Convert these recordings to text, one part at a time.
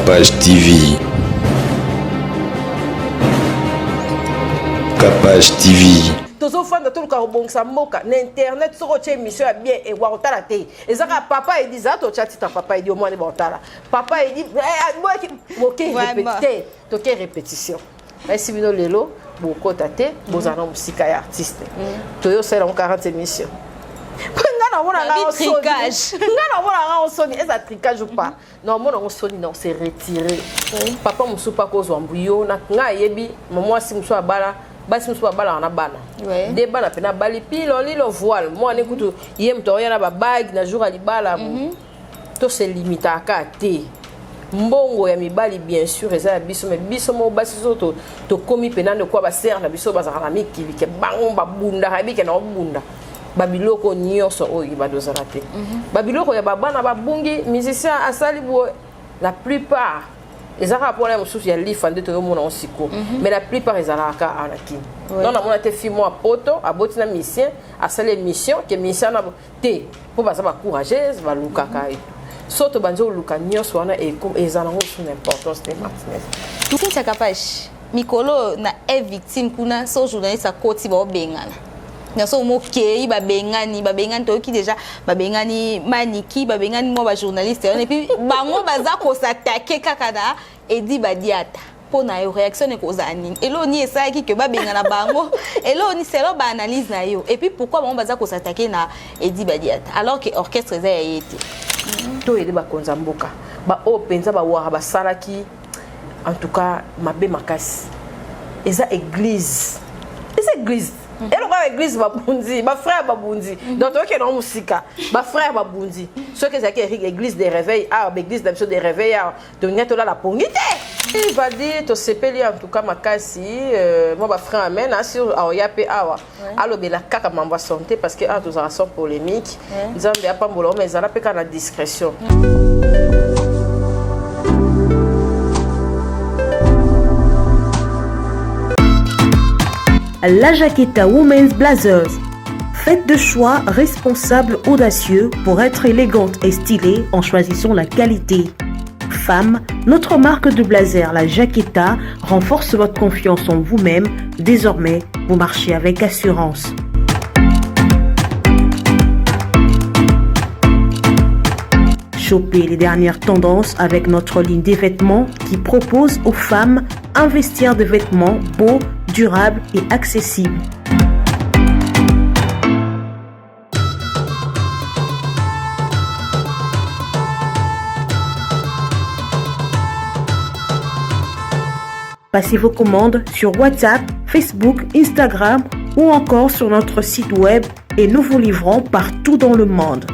Capage TV. Capage TV. Tozo fanda tout le carbonxa moka na internet sur autre émission bien et wa otala te ezaka papa il dit ça to chat papa il dit au moins bon otala papa il dit moi qui répéter to ke répétition si bino lelo boko tate bozana musika ya artiste to yo sera en 40 émissions ngana mona nga tricage ngana mona nga soni eza tricage ou pas non mona nga soni non c'est retiré papa musu pa ko zo mbuyo na nga yebi maman si musu abala basi musu babala na bana de bana pena bali pilo lilo voile moi n'écoute yem to yana ba bag na jour ali bala to se limita ka te mbongo ya mibali bien sûr eza biso mais biso mo basi soto to komi pena ne kwa ba ser na biso bazaka na mikili ke bango ba bunda habi ke na bunda babiloko nyonso oyi badozala te babiloko ya babana babungi musicien asali bo la plupart les arabes pour les moussous il y a l'ifande tout le monde en siko mais la plupart ils allaient à anaki non on a été film à poto à botina mission à celle mission que mission na te pour pas ça va courageuse va luka kai soto banjo luka nyonso wana et comme ils en ont une importance de Martinez tout ça capage mikolo na est victime kuna so journaliste a koti ba bengana naso mokei babengani to ki déjà babengani maniki babengani mo ba journaliste et puis bango baza ko s'attaquer kakada et dit badiata pour na yo réaction ko zani elo ni esa ki ke babengana bango elo ni selo ba analyse na yo et puis pourquoi bango baza ko s'attaquer na et dit badiata alors que orchestre za été to ele ba konza mboka ba o penza ba wa ba salaki en tout cas mabe makasi eza église et le roi église babundi ba frère babundi donc OK non musika ba frère babundi ce que c'est que église des réveils église d'habitude des réveils donc net là la pongité il va dire to sepeli en tout cas makasi moi ba frère amen sur yape awa allo bela kaka mamba santé parce que tous ça sont polémique nzambe apambola mais ça la pe kana discrétion. La Jaqueta Women's Blazers. Faites de choix responsables, audacieux pour être élégante et stylée en choisissant la qualité. Femme, notre marque de blazer, la Jaqueta, renforce votre confiance en vous-même. Désormais, vous marchez avec assurance. Chopez les dernières tendances avec notre ligne des vêtements qui propose aux femmes un vestiaire de vêtements beau, durable et accessible. Passez vos commandes sur WhatsApp, Facebook, Instagram ou encore sur notre site web et nous vous livrons partout dans le monde.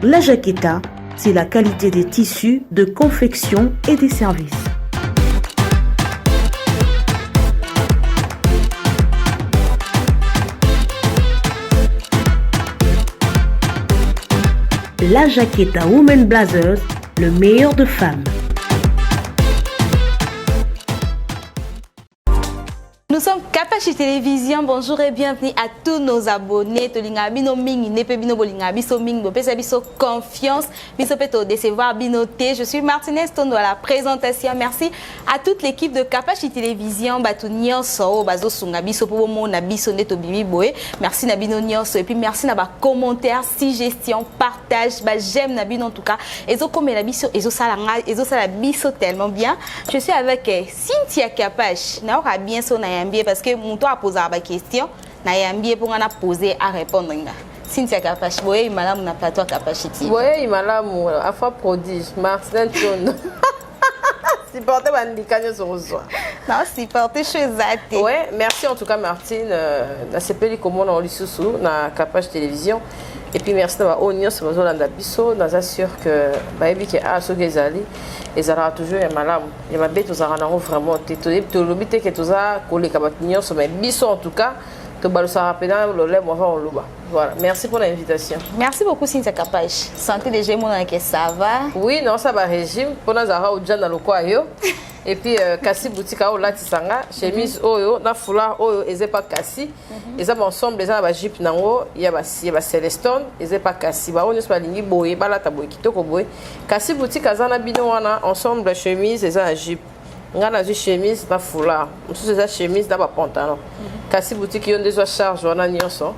La Jaqueta, c'est la qualité des tissus, de confection et des services. La Jaqueta Women Blazers, le meilleur de femmes. Nous sommes Capage Télévision. Bonjour et bienvenue à tous nos abonnés. Tolinga bino mingi nepe bino bolinga biso mingi bo pesa biso confiance biso peto décevoir binoté. Je suis Martinez Tondo à la présentation. Merci à toute l'équipe de Capage Télévision. Batu nyonso bazo sunga biso po mona biso neto bimi boé. Merci na bino nyonso et puis merci na ba commentaire, suggestion, partage, ba j'aime na bino en tout cas. Ezo comme la biso ezo sala biso tellement bien. Je suis avec Cynthia Capage. Na ora bien so na parce que mon toit a posé la question, na yambié pour en poser à répondre. Cynthia Capage, oui, madame na plateau capacité. Oui, madame, à fois prodige, Marcel Tondo. Si portez bandicane sur le soir. Non, si portez chez Zate. Oui, merci en tout cas Martine. Na CPL comme on a sous na Capage Télévision. Et puis merci d'avoir oignon sur le Zolanda Bisso. Nous assure que baby qui a ce qu'ils allaient, ils auront toujours un malade. Il m'a bête aux aranaros vraiment. Tu le bite que tu as collé comme oignon sur mes Bisso en tout cas. to balosa rapena le lait moi on loba. Voilà, merci pour l'invitation. Merci beaucoup Cynthia Kapache. Santé déjà mon que ça va. Oui, non ça va régime pour nous avoir au dans le quoi yo. Et puis kasi boutique au lati sanga, chemise oyo na foulard oyo eze pas kasi. Eza ensemble eza ba jupe nango, ya ba Celestone, eze pas kasi. Ba on pas lingi boye, ba la ta boye kitoko boye. Kasi boutique azana bino wana ensemble chemise eza la jupe. Nga na chemise na foulard. Mususu eza chemise na ba pantalon. Kasi boutique yo ndezo charge wana nyonso.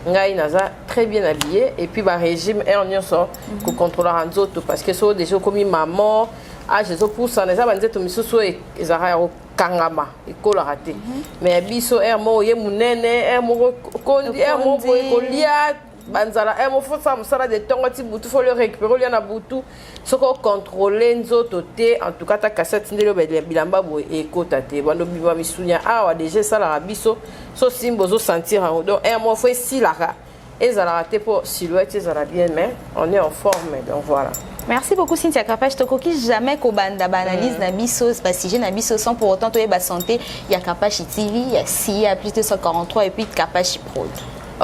Ngai naza très bien habillé et puis ba régime et on nyonso ko contrôler nzoto parce que so déjà comme maman ah je pour ça les abanze to misusu ezara ya kangama ikola raté mais biso mo ye munene mo kondi mo kolia banzala mo faut ça musala de tongo ti butu faut le récupérer lui na butu soko contrôler nzoto te en tout cas ta cassette ndelo bilamba bo ekota te bando biba misunya awa déjà ça la biso so simbo zo sentir donc mo faut si la ezala raté pour silhouette ezala bien mais on est en forme donc voilà. Merci beaucoup Cynthia Kapache. Tokoki jamais ko banda banalise na biso parce que na biso sans pour autant toyeba santé, il y a Kapache TV, il y a SIA plus 243 et puis Kapache Prod.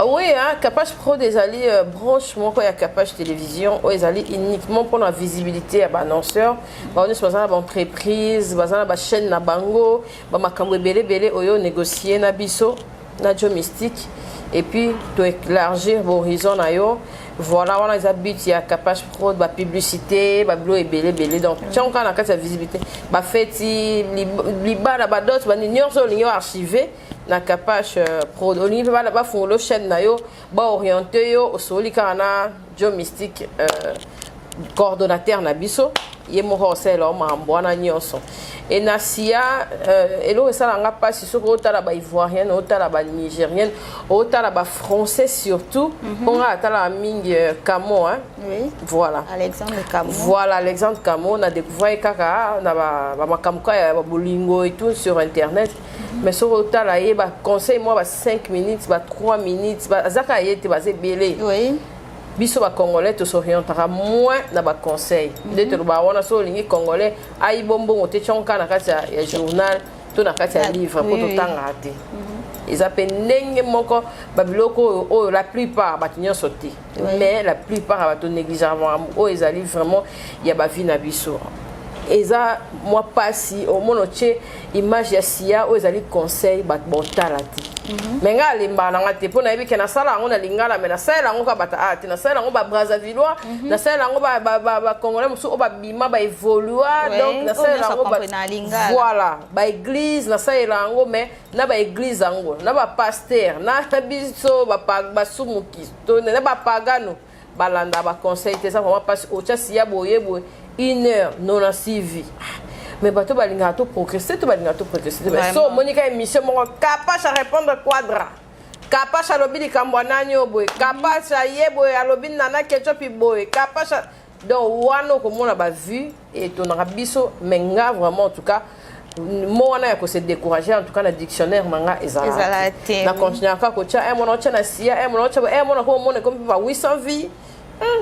Oui, hein, Kapache Prod des alliés branchement quand il y a Kapache Télévision, ils alliés uniquement pour la visibilité à annonceurs. On est sur une entreprise, une chaîne na bango, makambo belé oyo négocier na biso, na jo mystique et puis to élargir l'horizon na yo. Voilà, on a des habitudes, il y a Kapache Prod, la publicité, la bleu et belé. Donc, si on a la visibilité, la fête, liba, la d'autres, les gens archivé, na Kapache Prod. On y va là-bas, font le chaîne, orienté, au soli, kana, Joe Mystique, coordonnateur, nabiso, il est mort, c'est l'homme, en bois, nyonso. Et Nassia, et ça n'a pas si ce que la ivoirienne, la nigérienne, la français surtout. On a la ming Camo, hein. Oui. Voilà. Alexandre Camo. Voilà, Alexandre Camo, on a découvert kaka, on a Kamka, bolingo et tout sur internet. Mais sur la conseil moi 5 minutes, 3 minutes, zaka yete basé belé. Oui. Biso ba congolais to s'orientera moins na ba conseil de to ba wana so lingi congolais ai bombo mote chonka na kati ya journal to na kati ya livre pour to tanga te ils appellent ndenge moko ba biloko o la plupart ba tinyo sauté mais la plupart ba to négligemment o ezali vraiment ya ba vie na biso eza moi pasi au monoche image ya sia o ezali conseil ba botala te mais nga limba na ngate pona yebike na sala ngo na lingala mais na sala ngo ka bata ati na sala ngo ba Brazzavillois na sala ngo ba congolais musu o ba bima ba évoluer donc na sala ngo ba voilà ba église na sala ngo mais na ba église ngo na ba pasteur na biso ba sumuki to na ba pagano balanda ba conseil te ça vraiment passe au chasi ya boye 1h96 vie. Mais bato balinga to progresser so monika émission mon capable à répondre quadra capable à lobi likambo nanyo boy capable à yeboy à lobi nana ketchup boy capable donc wano ko mona ba vu et ton rabiso menga vraiment en tout cas moi on a que se décourager en tout cas le dictionnaire manga ezala na continuer encore ko tia mon ocha na sia mon ocha mon ko mon comme 800 vies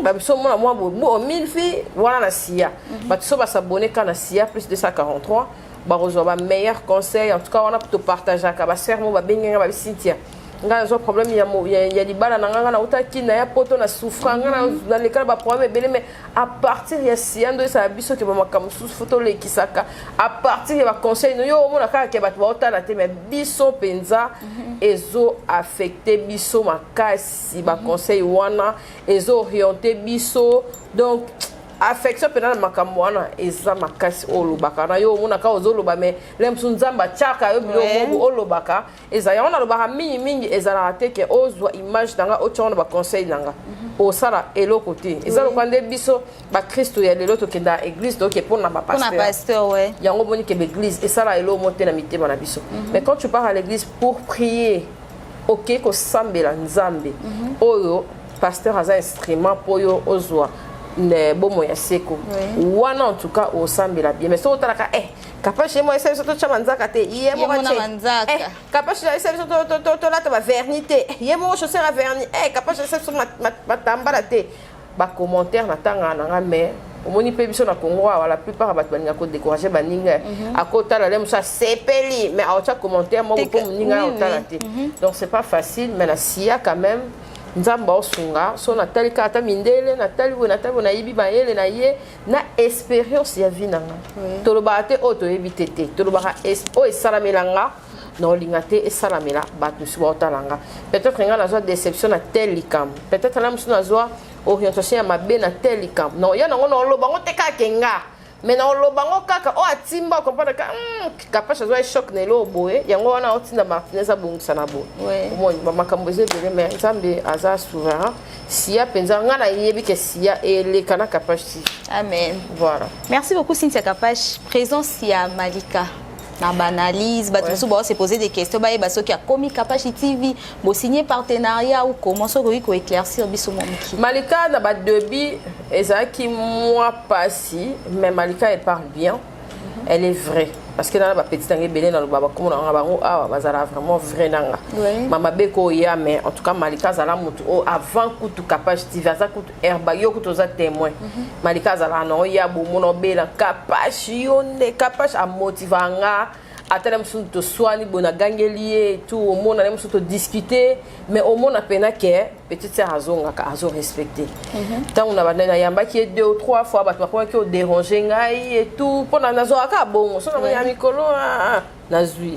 babiso mona moi bo 1000 filles voilà la SIA babiso ba s'abonner quand la SIA plus 243 ba reçoit meilleur conseil en tout cas on a pour partager ka ba sermo ba benga ba Cynthia nga zo problème ya libala na nga na utaki na ya poto na souffrance dans les cas ba problème belé mais à partir ya SIA ndo ça biso ke ba makamu photo le kisaka à partir ya ba conseil no yo mona ka ke ba utala te mais biso penza ezo affecté biso makasi ba conseil wana ezo orienté biso donc affection penana makambo wana eza makasi olobaka na yo mona ka ozoloba mais lemsu nzamba chaka yo bilo mobo olobaka eza ya ona lobaka mingi ezala te ke ozwa image nanga ochona ba conseil nanga osala eloko te eza lokande biso ba Kristo ya lelo to kenda église donc pour na ba pasteur ouais yango boni ke l'église esala elo monter na mitema na biso mais quand tu pars à l'église pour prier OK ko sambela nzambe oyo pasteur aza instrument pour yo ozwa ne bomo ya seko wana en tout cas au sambela bien mais so talaka Kapache moi essaye surtout chama nzaka te yemo manzaka Kapache essaye surtout to la ta vernité yemo chaussure à vernis Kapache essaye sur ma tambala te ba commentaire na tanga na mais au moni pe biso na Congo la plupart bat baninga ko décourager baninga à côté la lem ça sepeli mais à autre commentaire moi ko moninga otalate donc c'est pas facile mais la sia quand même nzamba osunga so na talika ata mindele na taliwe na yibi bayele na ye na expérience ya vie nanga to lo bate auto ebitete to lo ba o esalamelanga non lingate esalamela batu suba otalanga peut-être nga na zo déception na telikam peut-être la musu na zo orientation ya mabe na telikam non ya nango no lo bango teka kenga mais na lo bango kaka o atimba comprendre ka capable zo choc ne lo boye yango wana otinda Martinez abungisa na bo omoni makambo ezebele mais nzambe aza souverain siya penza nga na yebi ke siya elekana capacité amen voilà merci beaucoup Cynthia Kapash présence ya Malika na banalise bato so ba se poser des questions ba eba so ki a komi Kapash TV bo signer partenariat ou comment so ko éclaircir biso momiki Malika na ba début ezaki moi passé mais Malika elle parle bien elle est vraie parce que dans la petite angé belé na lobaba comme na bango ah bazala vraiment vrai nanga mama beko ya mais en tout cas Malika zala mutu avant kutu Kapash TV za kutu herba yo kutu za témoin Malika zala no ya bo mono bela Kapash yo ne Kapash a motivanga atele msu to swani bona gangelier tout au monde na msu to discuter mais au monde apena que petite sœur azonga ka azo respecter tant on a bana yamba qui 2 ou 3 fois ba kwa ki o déranger ngai et tout pona nazo aka bongo so na ya mikolo nazui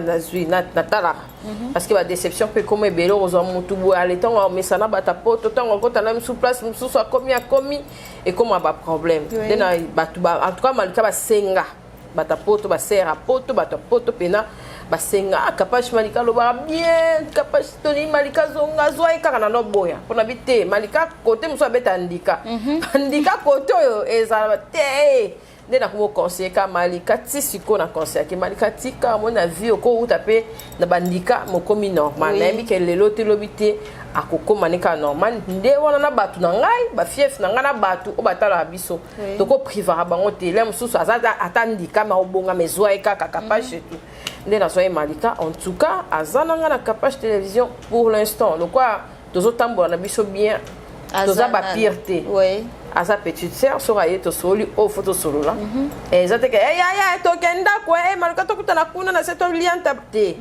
nazui natala parce que la déception peut comme belo aux hommes tout bout aller temps mais ça na bata poto temps quand on a sous place sous soit commis et comment ba problème dena batu en tout cas Malika ba senga bata poto ba sera poto bata poto pena ba senga Kapash Malika lo ba bien Kapash Tony Malika zonga zoa kaka na no boya pona bité Malika côté muso beta andika andika côté yo ezala te ndena ko conseiller ka Malika tisiko na conseiller ke Malika tika mon avis ko utape na bandika mo komi normal na mbi ke lelo te lobité akoko manika normal nde wana na batu na ngai ba fief na ngana batu o batala biso to ko priva bango te le mususu azata atandika ma obonga mezoa kaka Kapash tout nde na soye Malika en tout cas azana ngana Kapash télévision pour l'instant le quoi tozo tambola na biso bien toza ba pierté à sa petite sœur sera yeto soli au photo solo là et ça te que ya to kenda quoi Malika to kutana kuna na cette lien tapté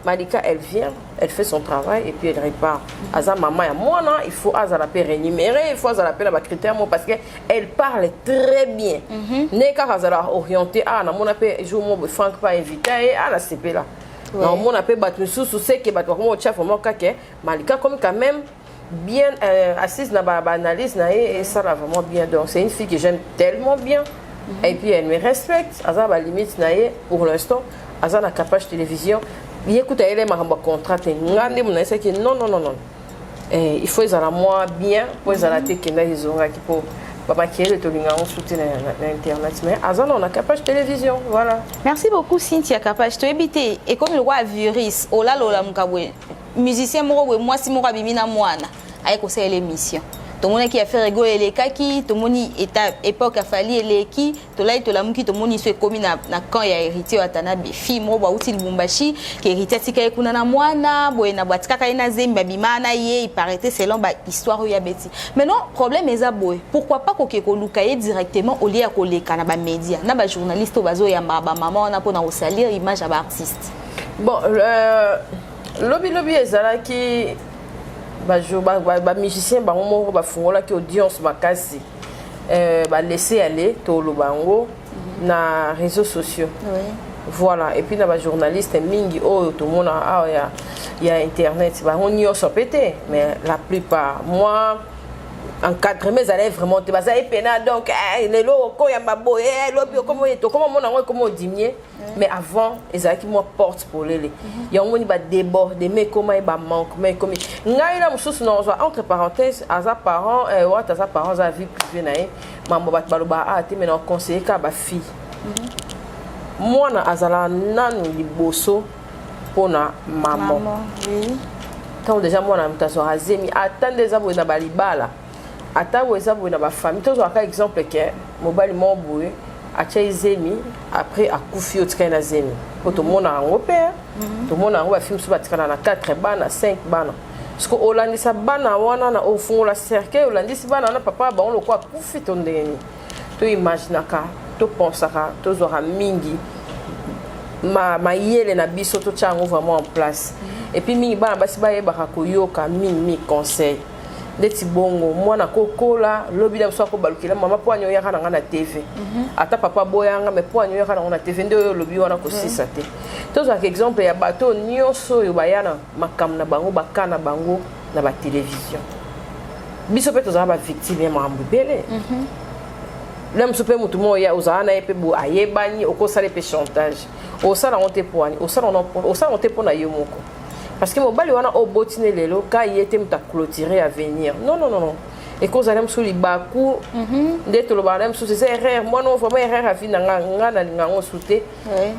Malika elle vient elle fait son travail et puis elle répare aza maman ya moi non il faut azala pe rémunérer il faut azala pe la critère moi parce que elle parle très bien ne ka azala orienté na mona pe jour mo Franck pas invité la CP là non mona pe battu sous c'est que battu comme chef moi kake Malika comme quand même bien assise na ba analyse na et ça va vraiment bien donc c'est une fille que j'aime tellement bien et puis elle me respecte aza ba limite na pour l'instant aza na Kapash télévision il écoute elle m'a contrat ngande mon c'est que non il faut ils à moi bien pour ils à la tête que ils ont qui pour papa qui est to linga on soutient na internet mais aza on a Kapash télévision voilà merci beaucoup Cynthia Kapash to ebité et comme le roi virus ola lola mukabwe musicien moko moi si moko bimina mwana ay ko c'est l'émission to mona qui a fait rigoler les kaki to moni époque a fallu les qui to là to la muki to moni so komi na quand ya héritier atana be fi mo ba uti Lubumbashi qui héritier tika kuna na mwana boye na batika ka ina zemba bimana ye il paraît selon ba histoire ya beti mais non problème eza boye pourquoi pas ko ke ko lukaye directement au lieu ya ko leka na ba média na ba journaliste bazo ya ba maman na pona au salir image à ba artiste bon lobby ezala ki ba musicien bango ba fungola ki audience makasi ba laisser aller to lo bango na réseaux sociaux voilà et puis na ba journaliste mingi to mona il y a internet ba on y pété mais la plupart moi encadré mes allez vraiment te baza pena donc les locaux ya maboye lobi comment mon ango comment diminuer mais avant ezaki moi porte pour les il y a on ba déborder mais comment ba manque mais comme ngai la mususu non entre parenthèses aza parents what aza parents a vie privée nae mambo bat baloba te mais non conseiller ka ba fille moi na azala nanu liboso pona maman quand déjà moi na mutaso azemi attendez za boye na balibala ata weza boye na ba famille to zo aka exemple que mobali mo boye acha izemi après akufi otika na zemi poto mona ngo père to mona ngo ba film so batika na 4 bana 5 bana parce que olandisa bana wana na ofungola cercueil olandisi bana na papa bango lokwa kufi to ndeni to imaginaka to pensaka to zora mingi mayele na biso to tchango vraiment en place et puis mingi bana basi bayebaka koyoka mingi conseil ndeti bongo mwana kokola lobi da mso ko balukila mama po anyo yaka na TV ata papa boyanga me po anyo yaka na TV ndio lobi wana ko sisa te to za exemple ya bato nyonso yo bayana makam na bango bakana bango na ba télévision biso pe to za ba victime ya mambu bele lem sope mutu mo ya uzana epe bu ayebani okosala pe chantage osala on te poani osala on te pona yo moko parce que mobali wana obotine lelo ka yete muta clôturer à venir non et cause alem sou libaku ndeto lo balem sou c'est erreur moi non vraiment erreur a fina nga na linga souté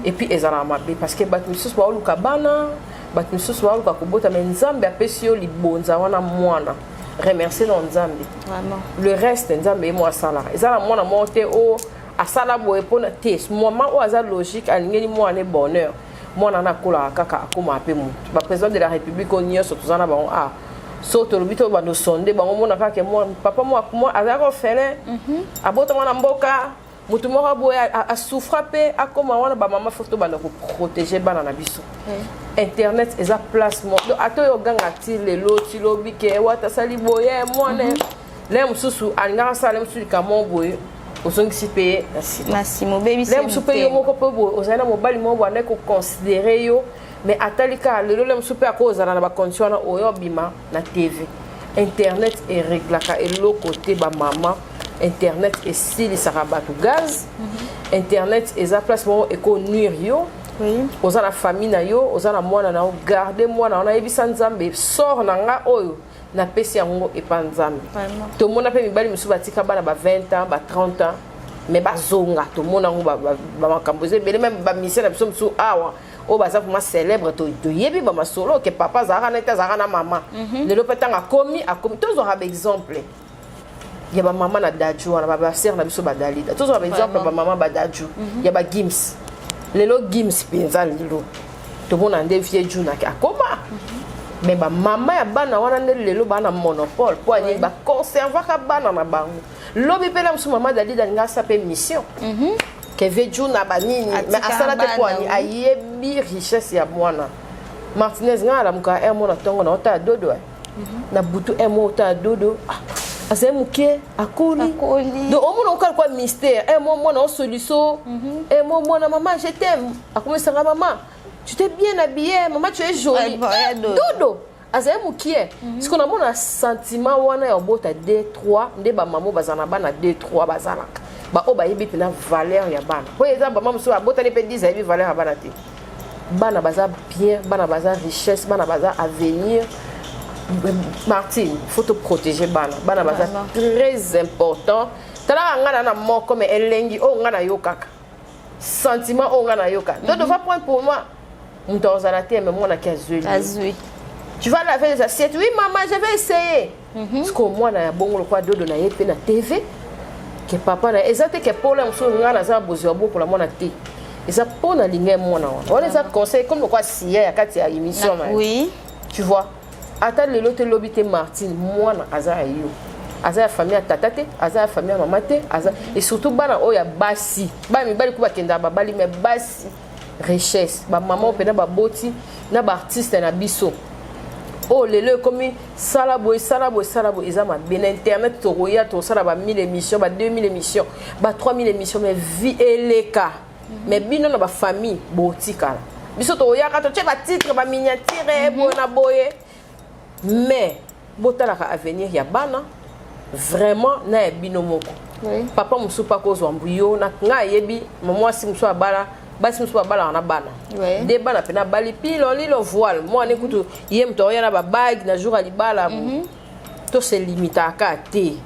et puis ezala mabe parce que bat misus ba oluka bana bat misus ba oluka kobota mais nzambe apesi yo libonza wana mwana remercier dans nzambe vraiment le reste nzambe moi sala ezala mwana monte o asala boye pona tes moment o aza logique alingeli mwana bonheur mwana na kola kaka akoma pe mutu ba président de la république onyo sotuzana ba ah soto lobito ba no sonde ba mona kaka moi papa moi azako fele abota mwana mboka mutu moko boye a souffra pe akoma wana ba mama photo ba ko protéger bana na biso internet eza place mo ato yo ganga ti lelo ti lobi ke wata sali boye mwana le mususu alinga sala mususu kamo boye osongisi pe Massimo baby c'est le mususu pe yo moko pe boye ozana mobali mo wana ko considérer yo mais atalika lelo le mususu pe akozana na ba condition na oyo bima na TV internet et réglaka et l'autre côté ba mama internet et style sarabatu gaz internet eza place mo eko nuire yo oza na famille na yo oza na mwana na yo garder mwana na yebisa nzambe sort na nga oyo na pesi yango epa nzambe to mona pe mibali musu batika bana ba 20 ans ba 30 ans mais bazonga to mona ngo ba makamboze bele même ba mission na biso musu awa o baza pour ma célèbre to yebi ba masolo ke papa zara na ta zara na mama lelo petanga komi to zo ha exemple ya ba mama na daju wana ba sœur na biso ba dalida to zo ha exemple ba mama ba daju ya ba gims lelo gims penza lelo to mona nde vie juna ka akoma mais ba mama ya bana wana nde lelo bana monopole po ani ba conserver ka bana na bango lobi pela musu mama dalida nga sa pe mission ke vie juna ba nini mais asala te po ani ayebi richesse ya mwana Martinez nga la muka mona tongo na ota dodo na butu ota dodo ase muke akoli donc au moins on parle quoi mystère moi on solution moi na maman je t'aime akome sanga maman tu t'es bien habillée maman tu es jolie dodo ase muke ce qu'on a mon sentiment wana ya bota 2-3 nde ba maman bazana bana 2-3 bazana ba o ba yebi pena valeur ya bana po exemple maman so bota ne pe 10 yebi valeur ya bana te bana baza bien bana baza richesse bana baza avenir. Martine, il faut te protéger bana baza très important tala ngana na moko mais elengi o ngana yokaka sentiment o ngana yoka donc on va prendre pour moi on doit s'arrêter mais moi na kazuli tu vas laver les assiettes oui maman je vais essayer parce que moi na bongo le quoi dodo na yepe na TV que papa na ezate que pour la mso ngana za bozo pour la mona te eza pour na linge mona on les a conseil comme quoi si ya kati ya émission oui tu vois ata lelo te lobite Martine mwana aza yo aza famille tatate aza famille maman te aza et surtout bana oya basi ba mi bali kuba kenda ba bali mais basi richesse ba maman pena ba boti na ba artiste na biso oh lelo comme salabo eza ma ben internet to roya to sala ba 1000 émissions ba 2000 émissions ba 3000 émissions mais vie eleka mais bino na ba famille botika biso to roya ka to che ba titre ba miniature bona boye mais botalaka avenir ya bana vraiment na bino moko papa musu pa ko zombuyo na nga yebi maman si musu abala basi musu abala na bana de bana pena bali pilo lilo voile moi ne kutu yem to yana ba bag na jour alibala to se limita ka te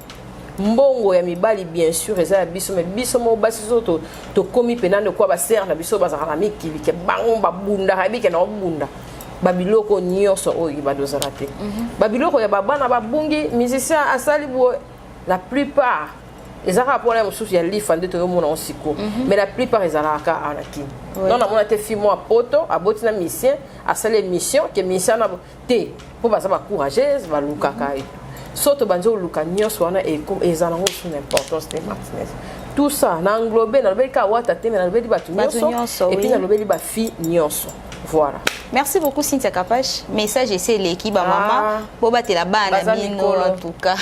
mbongo ya mibali bien sûr eza biso mais biso mo basi soto to komi pena de quoi ba ser na biso ba za mikili ke bango ba bunda habi ke na bunda babiloko nyonso oyo badozala te babiloko ya babana babungi musicien asali bo la plupart Et ça rapport à il y a livre de tout le monde en siko. Mais la plupart ils allaient à la kin. Non, on a été filmé à poto, à botina mission, à celle mission que mission na té pour pas ça va courageuse, va luka kai. Surtout banjo luka nyos wana et comme ils allaient sur l'importance des Martinez. Tout ça na englobé na le ka wata té na le batu nyos et puis na le ba fi nyos. Voilà. Merci beaucoup Cynthia Kapash. Message c'est l'équipe maman. Boba te la bana bino en tout cas.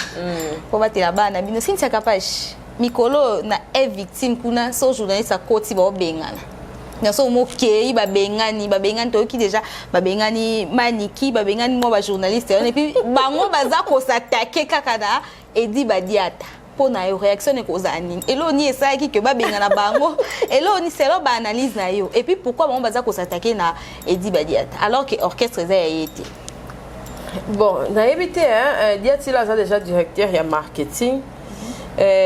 Boba te la bana bino Cynthia Kapash. Mikolo na est victime kuna so journaliste a koti ba bengana. Na so mo kei ba bengani to ki déjà ba bengani maniki ba bengani mo ba journaliste et puis bango baza ko s'attaquer kakada et dit ba diata. Pour na yo réaction ne kozani elo ni esa ki ke ba bengana bango elo ni selo ba analyse na yo et puis pourquoi on baza ko s'attaquer na Edi Badiata alors que orchestre ça a été bon na évité Diati là déjà directeur ya marketing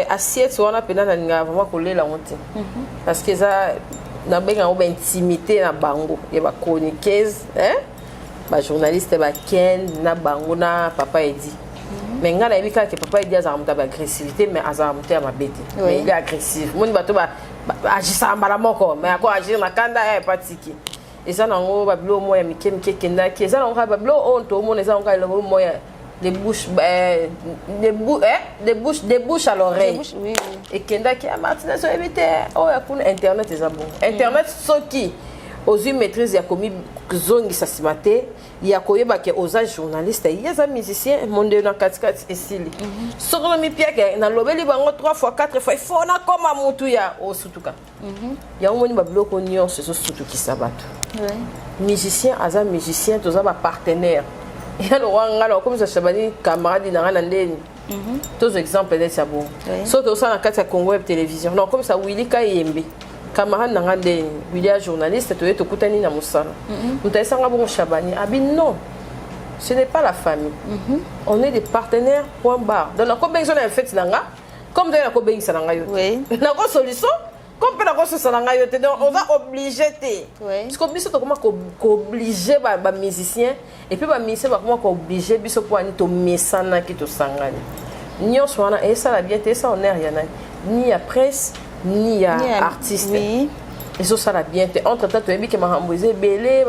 assiette on a pena na vraiment coller la honte parce que ça na benga o intimité na bango ya ba chroniqueuse ba journaliste ba ken na bango na papa Edi. Mais nga na ebika que papa Edi azamuta ba agressivité mais azamuta ma bête mais il est agressif moni bato ba agissa mbala moko mais ako agir na kanda ya patiki et ça nango ba blo moya mike kenda ki ça nango ba blo on to mona ça nango le moya des bouches des bouches à l'oreille oui et kenda ki Martinez so ebité o ya kuna internet eza bon internet soki ozu maîtrise ya komi zongi sa simate ya koyeba ke oza journaliste ya za musicien monde na katikati esili soko mi piake na lobeli bango 3 fois 4 fois il faut na koma mutu ya osutuka ya omoni ba bloko nyonso so sutuki sabato musicien aza musicien toza ba partenaire ya lo wanga lo comme ça Shabani camarade na ngana ndeni tous exemple de ça bon so to ça na kati ya Congo Web Télévision non comme ça Willy Kayembe camarade nanga de William journaliste to yeto kutani na musala mutaisanga bon Shabani abi non ce n'est pas la famille on est des partenaires point barre donc na ko besoin en fait nanga comme de na ko besoin nanga yo na ko solution comme pe na ko solution nanga yo donc on va obliger te parce que biso to comment ko obliger ba musicien et puis ba musicien ba comment ko obliger biso pour ani to mesana ki to sangani nyonso wana et ça la bien te ça on est rien ni à presse ni à artiste et ça la bien entre temps tu as vu que m'a embosé belé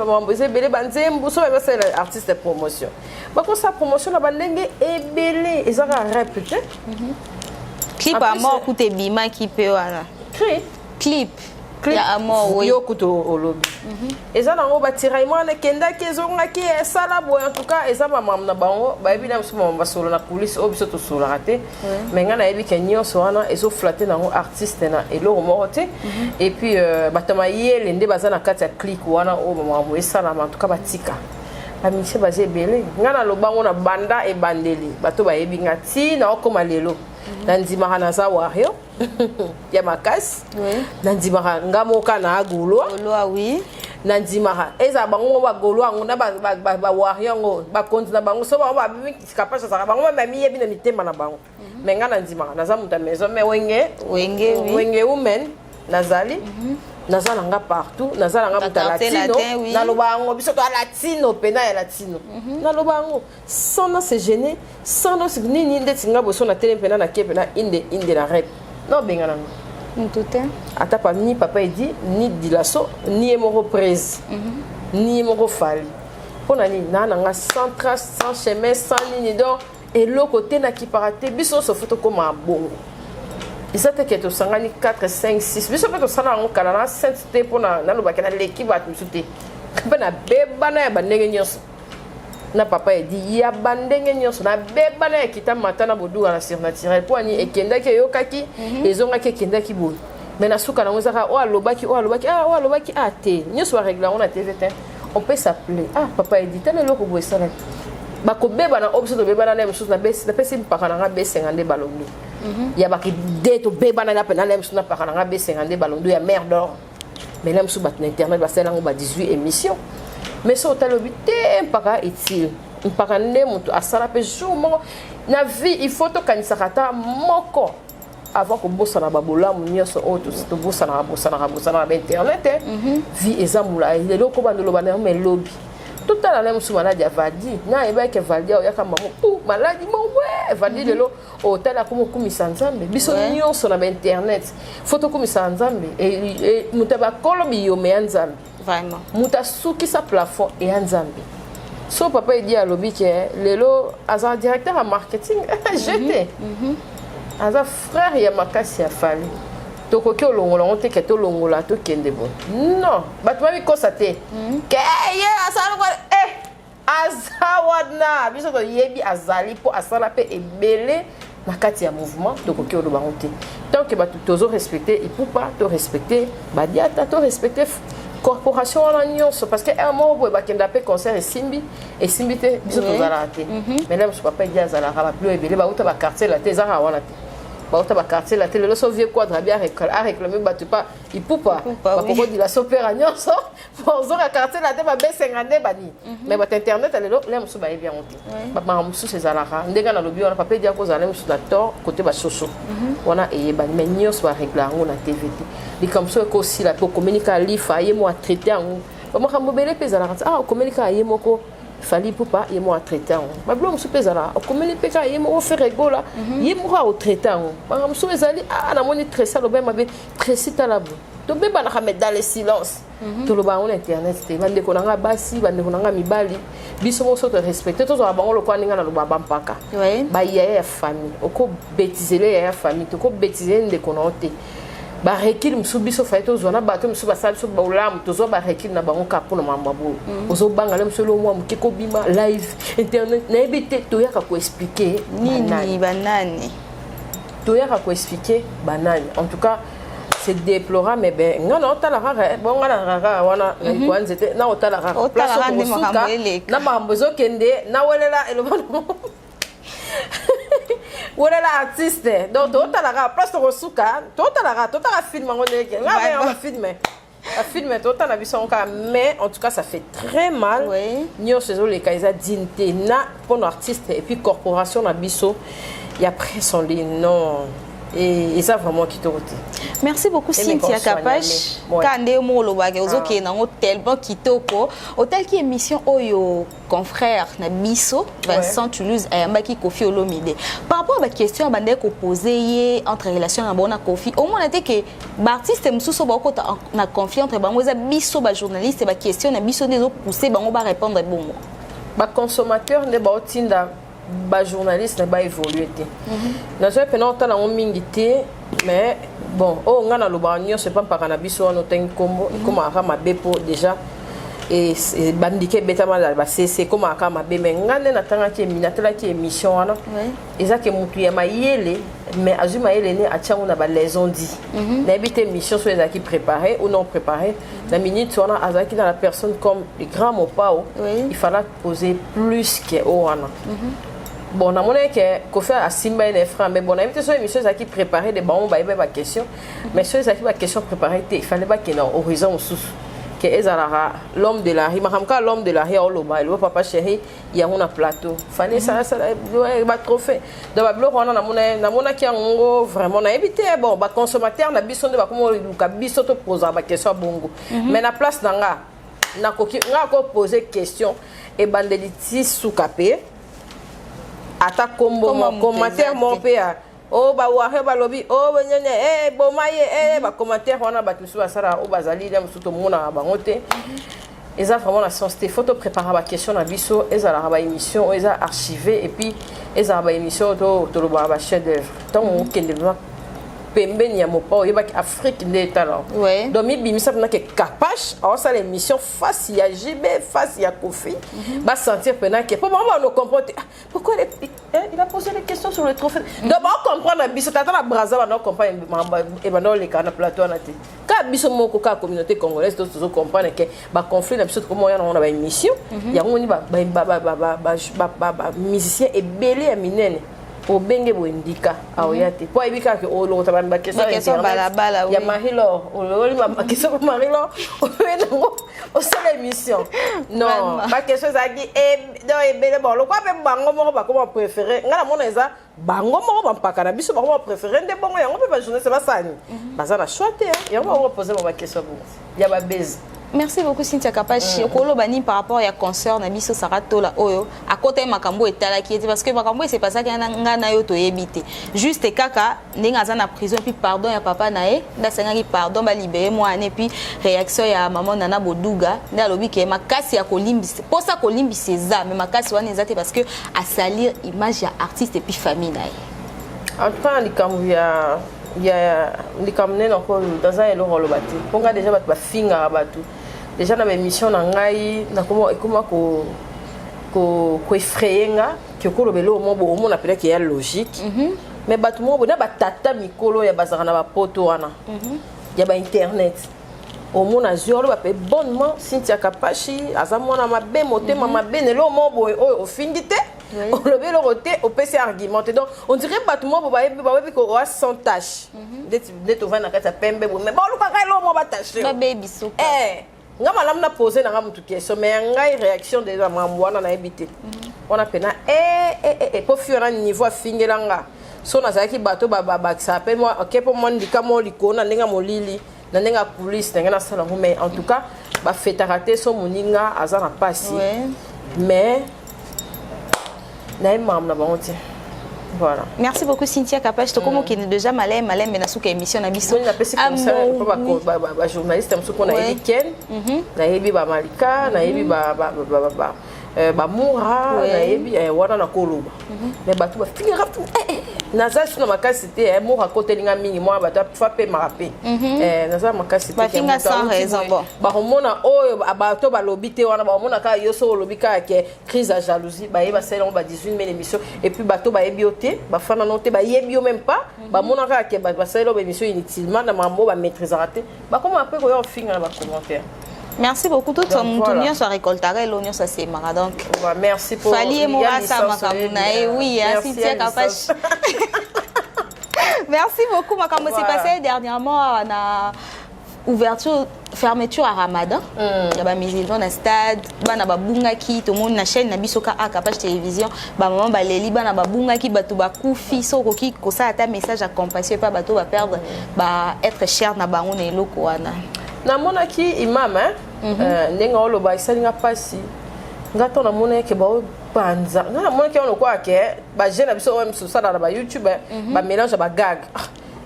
banzembo so va faire artiste promotion ba ko sa promotion na bandenge et belé et ça va répéter clip à mort coûte bima qui peut voilà clip ya amor yo kuto olobi eza nango batiraillement na kenda kezonga ki sala boy en tout cas eza mama na bango ba ebi na musu mama solo na police obiso to solo raté mais ngana ebi kenyo so wana ezo flatter nango artiste na elo morote et puis batama yele nde bazana kati ya click wana o mama bo esala en tout cas batika ba miche bazé belé ngana lo bango na banda e bandeli bato ba ebi ngati na okoma lelo nandima na za wario ya makasi nandima ngamoka na agulo oui nandima eza bango ba golo ngo na ba wario ngo ba konti na bango so ba capable ça bango ba mi yebi na mitema na bango menga nandima na za muta maison mais wenge women nazali nazala nga partout nazala nga muta latino na lobango biso to latino pena ya latino na lobango sans se gêner sans ni ndetinga boso na télé pena na kepena inde la rep non bengana tout est ata pa ni papa Edi ni Dilasso ni Emoro Prez ni Emoro Fali pona ni na nga sans trace sans chemin sans ni donc et le côté na ki paraté biso so photo comme un bongo ils étaient que sangani 4 5 6 biso peto sana ngo kala na sainteté pona na lo bakena l'équipe ba tusute bana beba na ba ndenge nyonso na papa Edi ya bandenge nyonso na beba na kita matana bodu na surnaturel po ani ekenda ke yokaki ezonga ke kenda ki bo mais na suka na ngozaka o alobaki te nyonso ba régler on a TVT on peut s'appeler papa Edi tane loko bo esala bako beba na option to beba na même chose na besi na pesi mpaka na B50 balondo ya baki de to beba na pena même chose na paka na B50 balondo ya mer d'or mais là msu bat na internet ba sala ngo ba 18 émissions mais so talobi te mpaka utile mpaka nde mutu asala pe jour moko na vie il faut to kanisa kata moko avant ko bossa na babola munyoso auto to bossa na ba internet vie ezamula lelo ko bandolo bana mais lobby tout à l'heure sous maladie Valdi na eba ke Valdi o yaka maman maladie mo ouais Valdi de lo hôtel a comme nzambe biso nyonso na internet photo comme nzambe et mutaba kolobi yo me nzambe vraiment muta suki sa plafond et nzambe so papa il dit à lobi que lelo azar directeur en marketing j'étais aza frère ya makasi ya fali tokoki olongola on te ke to longola to kende bon non bato babi kosate ke ye asala ko azawadna biso to yebi azali po asala pe ebele na kati ya mouvement tokoki oloba on te tant que bato tozo respecter il faut pas to respecter badiata to respecter corporation en nyonso parce que un mot ba kenda pe concert et simbi te biso tozala te mais là je papa dia azala ba plus ebele ba uta ba quartier la te zara wana te ba ba quartier la télé le sauvier quadre bien réclamer battu pas il peut pas ba poko di la sopera nyonso pour zo quartier la te ba B50 bani mais ba internet ale là musu ba bien monté ba musu ces alara ndega na lobi on papa dia ko zala musu la tor côté ba soso wana e ba mais nyonso ba réclamer na TVT li comme ça ko si la pour communiquer lifa ye mo traiter en ba mo khambobele pe zala communiquer ye moko fali pour pas yemo a traiter ba blom su pezala o komeli peka yemo o faire gola yemo a o traiter ba ngam su ezali na moni tressa lo ba mabe tresita la bu to be bana khamet dans le silence to lo ba on internet te bande ko nanga basi bande ko nanga mibali biso mo so to respecter to zo ba ngolo kwa ninga na lo ba bampaka ba ya famille o ko bêtiser ya famille to ko bêtiser nde ko note ba rekil msubiso faito zona bato msuba sabi so ba ulam to zo ba rekil na bango kapo na mambabu ozo banga le msolo mwa mukeko bima live internet na ebite to yaka ko expliquer nini banani to yaka ko expliquer banani en tout cas c'est déplorable mais ben ngana otala rara bon ngana rara wana ko nzete na otala rara place ko suka na mambozo kende na welela elobano wala la artiste donc tota la place to suka tota la film ngoleke nga ba filmer tota na biso ka mais en tout cas ça fait très mal nyo sezo les kaisa dinte na pour artiste et puis corporation na biso il y a pression non et ça vraiment qui te rote. Merci beaucoup Cynthia Kapash. Kande molo ba ke ozoke na hôtel bon kitoko hôtel qui émission oyo confrère na biso Vincent Toulouse ayambaki Kofi Olomide. Par rapport à la question bande ko poser entre relation na bona Kofi au moins était que artiste mususo ba ko na confiance entre bango za biso ba journaliste ba question na biso des pousser bango ba répondre bon. Ba consommateur ne ba otinda ba journaliste na ba évoluer te na je pendant temps na mingité mais bon oh ngana lo ba nyo c'est pas par na biso no ten kombo comme aka mabepo déjà et bandike beta mal ba c'est comme aka mabe mais ngane na tanga ki minatela ki émission wana eza ke mutu ya mayele mais azuma yele ne achangu na ba les on dit na ebite émission so ezaki préparé ou non préparé la minute on a azaki dans la personne comme les grands mopao il fallait poser plus que wana bon na mona que Kofi a simba une frère mais bon na invité sur émission qui préparer des bons ba question mais sur ça qui ba question préparer il fallait pas qu'il y ait un horizon sous que ezala l'homme de la rue mahamka l'homme de la rue oloba le papa chéri il y a un plateau fallait ça ba trophée donc ba blog on na mona qui ngo vraiment na invité bon ba consommateur na biso de ba comme luka biso to poser ba question bongo mais na place nanga na koki nga ko poser question et bandeliti soukapé ata kombo mo commentaire mon père o ba wa he ba lobi o nyanya bo maye ba commentaire wana ba tusu asara o bazali dem suto mona ba ngote eza vraiment la science te photo préparer ba question na biso eza la ba émission eza archivé et puis eza ba émission to lo ba chef d'œuvre tant on kende pembeni ya mopa yeba ki Afrique de talent donc mi bimisa na ke Kapash alors ça l'émission face ya JB face ya Kofi va sentir pendant que pour moi on comprend pourquoi il a posé des questions sur le trophée donc on comprend na biso tata na Brazza on comprend et ben les kana plateau na te ka biso moko ka communauté congolaise tous comprendre que ba conflit na biso comment on a ba émission ya ngoni ba musicien et belé ya minene au benge bo indika aoyate po ibika ke o lo tabamba kesa ya mahilo o lo ma kesa mahilo o vengo o seule émission non ba kesa zaki do ebele bon lo kwa pe bango mo ba ko préféré ngala mona eza bango mo ba mpaka na biso ba ko préféré nde bongo yango pe ba journée c'est ba sani bazana choite yango ba poser ba kesa bo ya ba base Merci beaucoup Cynthia Kapachi. Okolo bani par rapport à concert na biso Sarato la oyo à côté makambo etala qui était parce que makambo c'est pas ça qu'il nga na yo to yebité. Juste kaka ndinga za na prison puis pardon ya papa nae nda senga pardon ba libérer moi et puis réaction ya maman Nana Boduga nda lobi ke makasi ya kolimbi pour ça kolimbi ça mais makasi wana ezate parce que à salir image ya artiste et puis famille nae. En temps likambo ya likambo nena ko dans un elo rolobati. Ponga déjà bat ba finga batu. Déjà na émission na ngai na comment ko effrayer nga que ko lobelo mo bo mo na pela qui est logique mais batu mo bo na batata mikolo ya bazaka na ba poto wana ya ba internet au mo na zolo ba pe bonnement Cynthia Kapachi azamona mabe motema mabe nelo mo bo o fingite o lobelo roté au PC argumenté donc on dirait batu mo bo ba ko wa sans tâche d'être vana kata pembe mais bon luka kai lo mo ba tâche ba baby so nga malam na poser na mutu question mais ngai réaction de la mamwana na ebité on a pena pour faire un niveau fingelanga so na zaki bato ba ça appelle moi OK pour moi ndika mo likona ndinga molili na ndinga police ndinga na sala mais en tout cas ba feta raté so moninga azana pasi mais na mam na bangote. Voilà. Merci beaucoup Cynthia Kapachi. Comme qui est déjà malais mais na souka émission na biso. On a passé comme ça ba journaliste am souko na weekend. Na yebi ba Malika, na yebi ba Moura, na yebi wana na Koloba. Mais ba tout ba finira tout. Naza suna makasi te Moura côté linga mingi moi ba ta fa pe marape. Naza makasi te. Ba finga sans raison bon. Ba homona oyo ba to ba lobité wana ba homona ka yoso lobika ke crise à jalousie ba yeba sel on ba 18 000 émissions et puis ba to ba yebi ba fana noté ba yebi même pas ba mona ka ke ba selo ba émission inutilement na mambo ba maîtrise raté ba comment après ko yo finga ba commentaire. Merci beaucoup tout ton union soit récoltare l'union ça c'est mara donc merci pour Fali moi ça makamuna oui Cynthia Kapachi. Merci beaucoup makambo c'est passé dernièrement on a ouverture fermeture à Ramadan ya ba musulman na stade bana babungaki to monde na chaîne na bisoka a Kapachi télévision ba maman baleli bana babungaki bato bakufi so koki ko ça ata message à compassion pas bato ba perdre ba être cher na bango na eloko wana na monaki imam ndenga oloba isalinga pasi ngato na mona ke ba panza na monaki on ko ke ba jeune biso même sur ça na ba YouTube ba mélange ba gag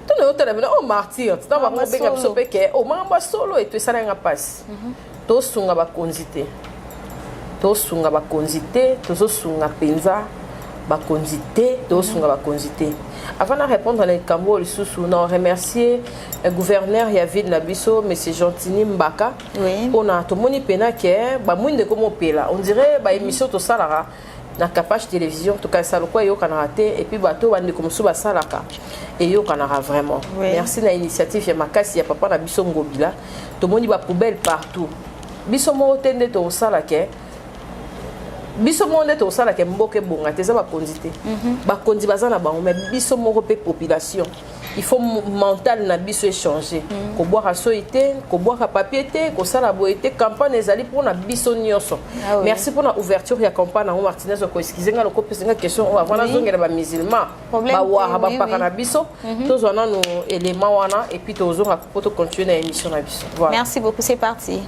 to no tele bino o martyr ta ba mo benga biso peke o mamba solo et to isalinga pasi to sunga ba konzite to sunga ba konzite to zo sunga penza ba konzite to sunga ba konzite. Avant de répondre à l'écambo, on remercier le gouverneur de la ville de Bisso, M. Gentini Mbaka. On a tout le monde qui est on dirait que l'émission de Salara, na Kapachi télévision, tout cas, ça le quoi, il y a raté, et puis bateau, on est comme ça, Salaka. Et il y a vraiment. Merci de l'initiative, il y a Makasi, il y a papa na Bisso Ngobila. Tout le monde va poubelle partout. Bisso Motende to Salake. Biso monde to sala ke mboke bonga teza ba kondité ba kondi bazana ba mais biso moko pe population il faut mental na biso échanger ko boire soité ko boire papier té ko sala boité campagne ezali pour na biso nyonso. Merci pour la ouverture ya campagne na Martinez ko excuser nga ko pesa question on va na zongela ba musulman ba wa ba pa na biso tozo na no élément wana et puis tozo ra pour continuer na émission na biso. Voilà. Merci beaucoup, c'est parti.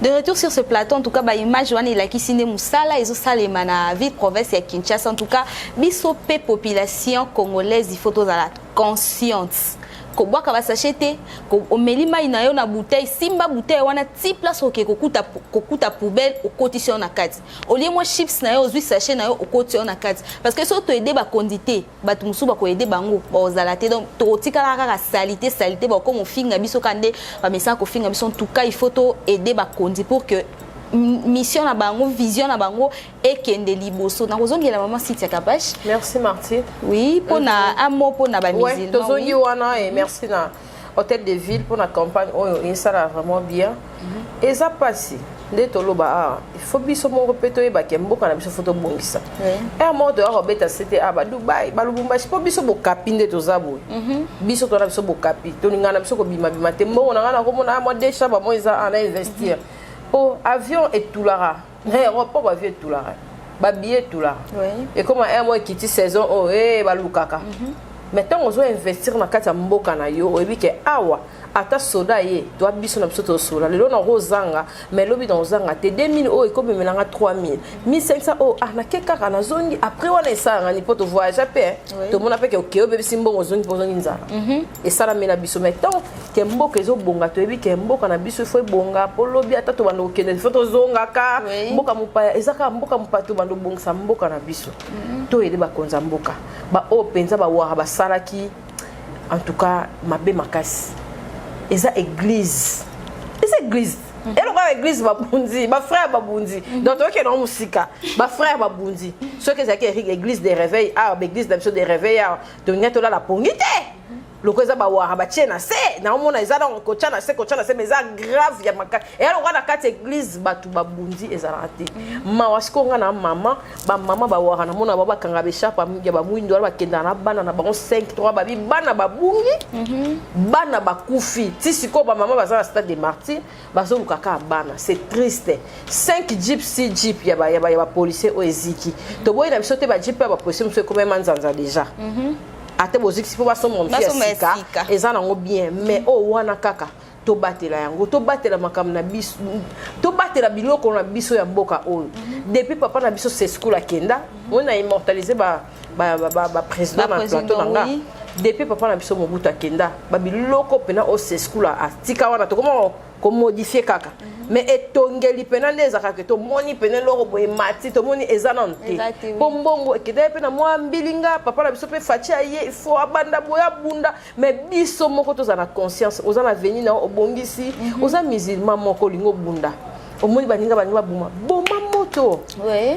De retour sur ce plateau, en tout cas, image wana ilaki sine musala ezo salema na ville province ya Kinshasa. En tout cas, biso pe population congolaise, il faut tous la conscience. Ko boka ba sachete, ko omelima ina yo na bouteille, simba bouteille wana ti place oke kokuta poubelle au quotidien na kati. Olie mo chips na yo ozui sachet na yo au quotidien na kati. Parce que so to aider ba condité, ba tumusu ba ko aider bango, ba ozalate donc to tikala kaka salité ba comme finga biso kande ba mesa ko finga biso en tout cas il faut to aider ba condité pour que mission na bango, vision na bango et kende liboso. Na kozongi la maman Cynthia Kapache. Merci Martine. Oui, pour na amo pour na ba musulman. Oui, tozongi wana et merci na hôtel de ville pour la campagne oyo ça vraiment bien. Et ça passe. Nde toloba il faut biso mo repeto e ba kemboka na biso photo bongisa. Et à mort de robeta c'était à Dubaï, ba Lubumbashi po biso bokapi nde tozabo. Biso to na biso bokapi. To ninga na biso ko bima bima tembo na ngana ko mona mo déjà ba mo isa en investir. Oh, avion et tout là. Aéroport avion et tout là. Ba billet tout là. Et comme un mois qui dit saison oh ba lukaka. Maintenant on doit investir dans kata mboka na yo et bi ke awa ata soda ye doit biso na biso to soda lelo na rozanga mais lobi dans zanga te 2000 oh et comme melanga 3000 1500 oh na keka na zongi après on esanga ni poto voyage pe to mona pe ke okay bebe simbongo zongi po zongi nzala et ça la mena biso maintenant ke mboka ezo bonga to ebi ke mboka na biso foi bonga po lobi ata to bando kende photo zonga ka mboka mupa ezaka mboka mupa to bando bongsa mboka na biso to ede ba konza mboka ba o penza ba wa ba salaki en tout cas mabe makasi eza église et le église babundi ba frère babundi donc ok non musika ba frère babundi ce que c'est église des réveils église d'absolu des réveils to ngeto la pongite loko eza ba wa ba tiena se na omona eza na ko tiana se mais eza grave ya maka et alors on a quatre église batu babundi eza raté mawasiko nga na mama ba wa na mona baba kanga be chapa ya ba mwindo ba kenda na bana na bango 5-3 babi bana babungi bana bakufi tisiko ba mama baza na stade des martyrs bazo lukaka bana c'est triste 5 jeep ya ba policier o eziki to boy na biso te ba jeep ya ba policier mso ko même nzanza déjà ate boziki po baso mon fils sika ezana ngo bien mais o wana kaka to batela yango to batela makam na biso to batela biloko na biso ya mboka oyo depuis papa na biso c'est school akenda on a immortalisé ba président na plateau nanga depuis papa na biso Mobutu akenda ba biloko pena o c'est school atika wana to comment ko modifier kaka mais etongeli pena ndeza kaka to moni pena loro boye mati to moni ezanante bombongo ekide pena mwa mbilinga papa na biso pe fachi aye il faut abanda boya bunda mais biso moko to za na conscience ozana venir na obongisi oza musulman moko lingo bunda omoni baninga buma moto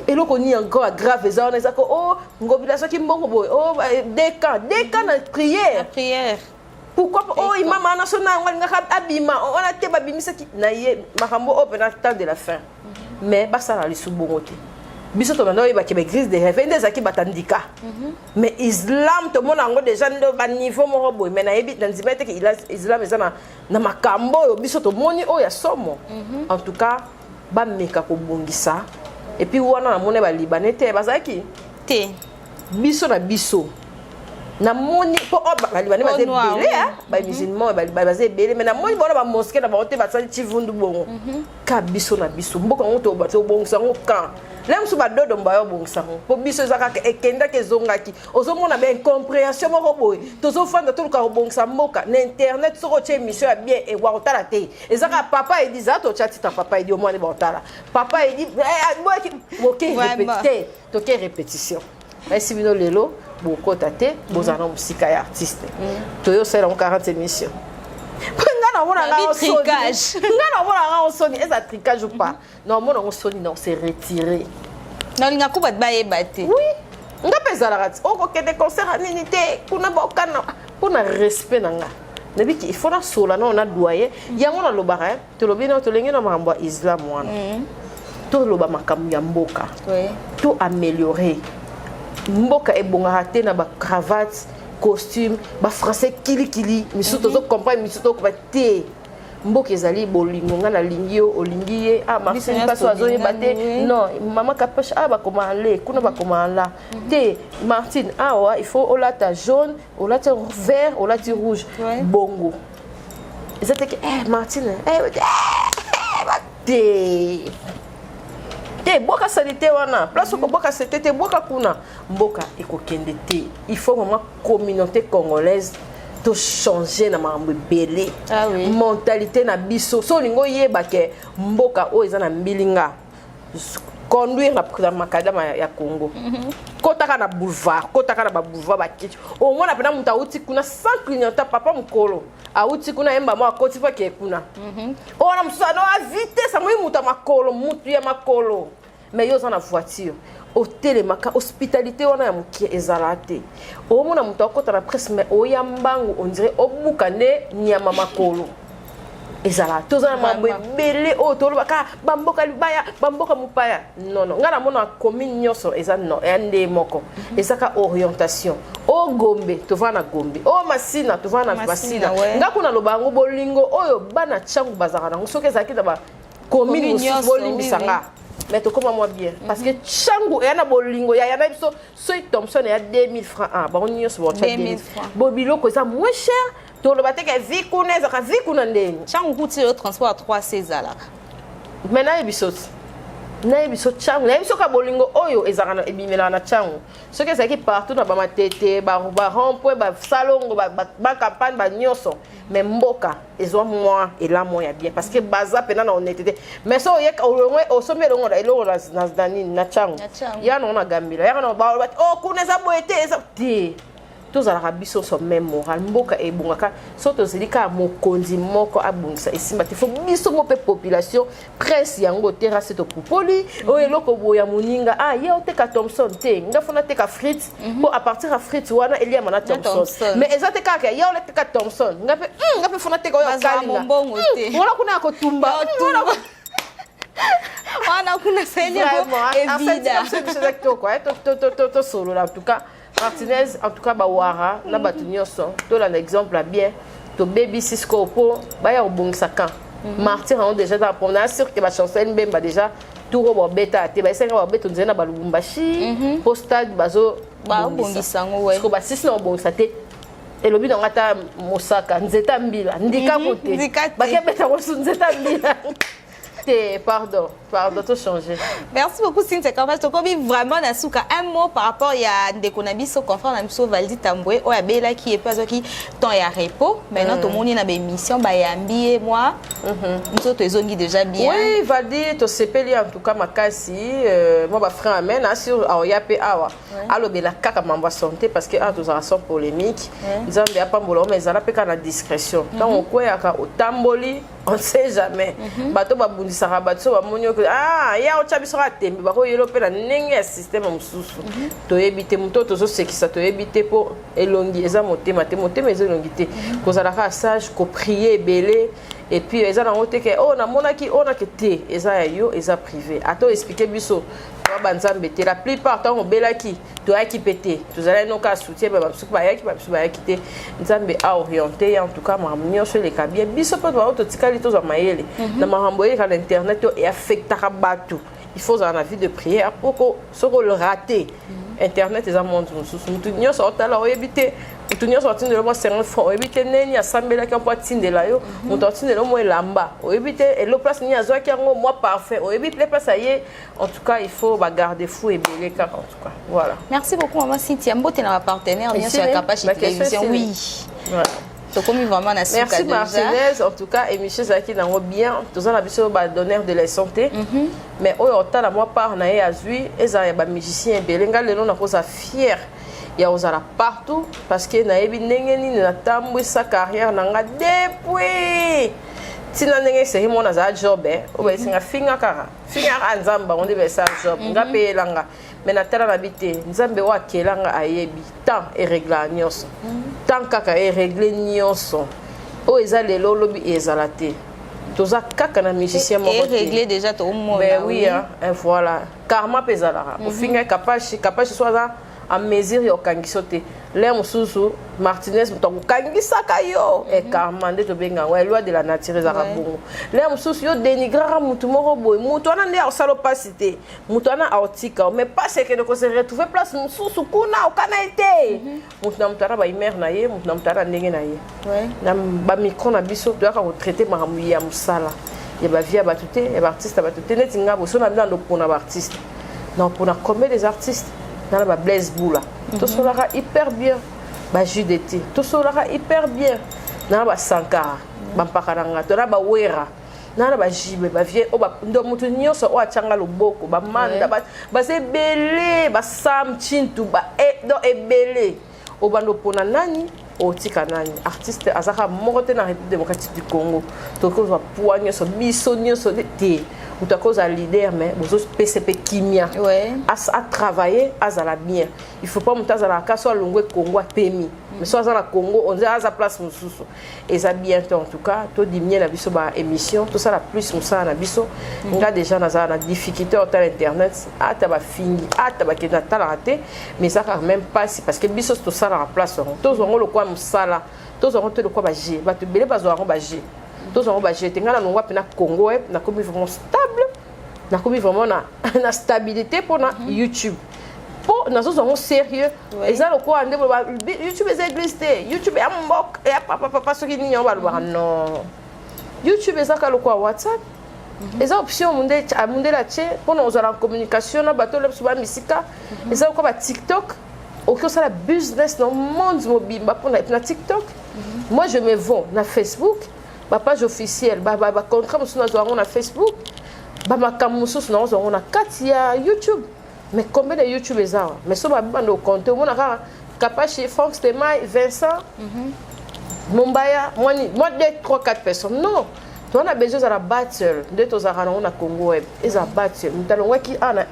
eloko ni encore grave ezana ezako oh ngobila soki mbongo boye oh des cas na prière. Pourquoi oh imam ana sona nganga abima on a te babimisa ki na ye makambo open temps de la fin mais basala li subongote biso to bando ba ke église de réveil ndeza ki batandika mais islam to mona ngo déjà ndo ba niveau mo boy mais na yebi nzima te ki islam ezana na makambo yo biso to moni o ya somo en tout cas ba meka ko bongisa et puis wana na mona ba libanais te bazaki te biso na biso na moni po ba libane ba zebele ba musulman ba zebele mais na moni bona ba mosquée na ba hotel ba tsali chivundu bongo ka biso na biso mboka ngoto ba to bongo sango kan lem su ba dodo mba yo bongo sango po biso zaka ekenda ke zongaki ozomona ba incompréhension moko boy tozo fanda to ka bongo sa mboka na internet soko che mission ya bien e wa otala te ezaka papa e diza to chat ta papa e di o mwana ba otala papa e di ok répéter to ke répétition merci bino lelo beaucoup tate bozana musika ya artiste toyo sera en 40 émissions ngana mona nga tricage ngana mona nga soni est ça tricage ou pas non mona nga soni non c'est retiré non linga kuba baye bate oui nga pesa la rat o ko kete concert nini te kuna bokana kuna respect nanga nabiki il faut na sola non na doyer yango na lobara to lobina to lengi na mambo islam wana to loba makamu ya mboka to améliorer mboka ebonga te na ba cravate costume ba français kili misuto zo comprendre misuto ko ba te mboka ezali bolingo nga na lingio olingiye Marcel paso azoye bate non mama Kapache ba komala kuna ba komala te Martine il faut olata jaune olata vert olata rouge bongo ezate que Martine te boka salite wana place ko boka c'était boka kuna mboka ekokende te. Il faut vraiment communauté congolaise to changer na mambo belé. Ah oui. Mentalité na biso so lingo yeba ke mboka o eza na mbilinga conduire la makadama ya Congo. Kotaka na boulevard, kotaka na ba boulevard ba kiti. Au moins na pena muta uti kuna 100 clignota papa mukolo. A uti kuna emba mo akoti fa ke kuna. O na musa no avite sa mo muta makolo, mutu ya makolo. Mais yo na voiture. Au télémaka hospitalité wana ya mukie ezalate. Au moins na muta kota na presse mais o ya mbangu on dirait obukane nyama makolo. Ezala tozana mambo ebele o tolobaka bamboka libaya bamboka mupaya non ngana mona commune nyoso eza non ende moko ezaka orientation o Gombe tovana Gombe o Masina tovana Masina ngako na lobango bolingo oyo bana changu bazaka nango soki ezaki na ba commune nyoso bolimbisanga mais to comment moi bien parce que changu yana bolingo ya yana biso so Thompson ya 2000 francs ah ba nyoso bo 2000 francs bobilo ko eza moins cher. Tout le bateau qui vit qu'on est, ça vit qu'on est. Chaque route le transport à 3 César là. Maintenant il bisot. Na bisot changu, na bisot kabolingo oyo ezarana ebimela na changu. Ce que c'est qui partout na ba matete, ba rond-point, ba salongo, ba campagne, ba nyoso. Mais mboka ezo moi et là moi ya bien parce que baza pena na honnêteté. Mais so yek au sommet longo da elo na dani na changu. Ya no na gambila, ya no ba oh kuneza boete eza ti. Tous à la biso sont même moral mboka e bongaka soto zilika mokonzi moko abungisa isimba te fo biso mo pe population presse yango terrasse to popoli o eloko boya muninga ah ye oteka Thompson te ngafona teka Fritz pour à partir à Fritz wana elia mana Thompson mais ezate kaka ye oteka Thompson ngape fona teka yo kalinga wala kuna ko tumba wana kuna senya evida c'est quoi to solo là en tout cas Martinez, en tout cas, Bawara, na batunyoso, to un exemple bien, to baby Cisco po, baya obong sakan. Martin on déjà dans on a sûr que ma chanson bemba déjà tout robo beta te ba senga ba beto nzena ba Lubumbashi, postade bazo ba bongisango ouais. Parce que ba sisi na obong sa te. Elobi na ngata mosaka nzeta mbila, ndika kote. Ba ke beta ko nzeta mbila. Pardon, tout changer. Merci beaucoup, Cynthia. Quand je te vraiment un mot par rapport à des conabis au confrère de Valdi Tamboué, ou à Bella qui est pas qui tant y a repos. Maintenant, tout le monde a une mission, Bayambi et moi. Nous autres, les zones déjà bien. Oui, Valdi, tu sais pas, en tout cas, ma casse, moi, ma frère amène, sur Aoyape Awa. Alors, Bella, kaka m'envoie santé parce que, ah, tous les sont polémiques. Ils ont des apambolo, mais ils ont la discrétion. Quand on croit au Tamboli, on ne sait jamais. Bateau, Sarabatso bamonyo que ah ya ochabiso atembe bako yelo pe na ndenge ya système mususu to ebite muto to so sekisa to ebite po elongi eza motema te motema eza elongi te kozala ka sage ko prier belé et puis eza na ngote ke oh na monaki ona ke te eza ya yo eza privé ato expliquer biso banzambe te la plupart tant obelaki to yaki pété to zala no ka soutien ba basuku ba yaki te nzambe a orienté en tout cas mamunyo sur les cabien biso pe ba to tikali to za mayele na mahamboye ka internet et affectera batu il faut en avis de prière pour que ce qu'on le rater internet les amondes nous tout nyo sortala o ebité tout nyo sorti de moi 50 francs o ebité neni ya sambela ki on tinde la yo on tinde le mo lamba o ebité et le place ni azo ki ngo moi parfait o ebité les place aye en tout cas il faut garder fou et belé car en tout cas voilà. Merci beaucoup maman Cynthia Mbote na partenaire bien sûr capacité télévision oui. Voilà. Merci Martinez, en tout cas, et Michel Zaki n'a bien, tous en abisso donneur de la santé, mais au temps la moi par na azui, et ça y a musicien belenga le nom na cause fier, il y a osala partout parce que na ebi nengeni na tambu sa carrière nanga depuis. Tina nenge c'est mon azal job o ba singa finga kara finga anzamba on devait ça job ngape langa mais na tala nabité nzambe wa kelanga ayebi temps et régler nyonso tant kaka et régler nyonso o ezale lolobi ezalate toza kaka na musicien mo et régler déjà tout le monde mais oui hein voilà karma pesalara o finga capable soit à mesure yo kangisote l'air mususu Martinez to kangisa kayo e karmande to benga wa loi de la nature za rabongo l'air mususu yo dénigrera mutu moko boy mutu ana ne osalo pasité mutu ana autika mais pas c'est que de se retrouver place mususu kuna okana été mutu na mutara ba imer na ye mutu na mutara ndenge na ye na ba micro na biso to ka traiter mahamu ya musala il y a vie à batouté, il y a artiste à batouté, net inga bo sona dans pour na artiste. Non pour na combien des artistes dans la Blaise Boula. Tout cela hyper bien. Ba Judith, tout cela hyper bien. Dans la Sankara, ba pakaranga, dans la Wera. Dans la Jibe, ba vie o ba ndo mutu nyonso o achanga loboko, ba manda ba se belé, ba Sam Chintu ba do ebelé. O bando pona nani o tika nani artiste azaka mokote na République démocratique du Congo to ko va poigner so biso nyonso te ou ta cause à leader mais bozo PCP kimia à travailler azala bien il faut pas monter azala ka so longwe Congo a permis mais so azala Congo on dit aza place mususu et ça bientôt en tout cas to diminuer la biso ba émission tout ça la plus musa na biso nga déjà na difficulté au tal internet ata ba fini ata ba kena tala raté mais ça quand même pas parce que biso tout ça la place to zongo le quoi musala to zongo to le quoi ba G ba te belé ba zongo ba G tous on va jeter ngala no wapi na Congo na komi vraiment stable na komi vraiment na stabilité pour na YouTube pour na zo zongo sérieux et ça le quoi ndebo YouTube est existé YouTube est mbok et papa ce qui n'y a pas non YouTube est ça le quoi WhatsApp et ça option monde la tché pour nous en communication na bateau le suba misika et ça quoi TikTok au que ça la business dans monde mobile pour na TikTok moi je me vends na Facebook ma page officielle ba contrat musu na Facebook ba makamusu na Katia YouTube mais combien de YouTube ça mais so ba bando compte on a Kapashi Franck Stemai Vincent Mombaya moi 2 3 4 personnes non tu on a besoin de la battle de tos arana on a Congo web ils a battle nous allons qui en a 1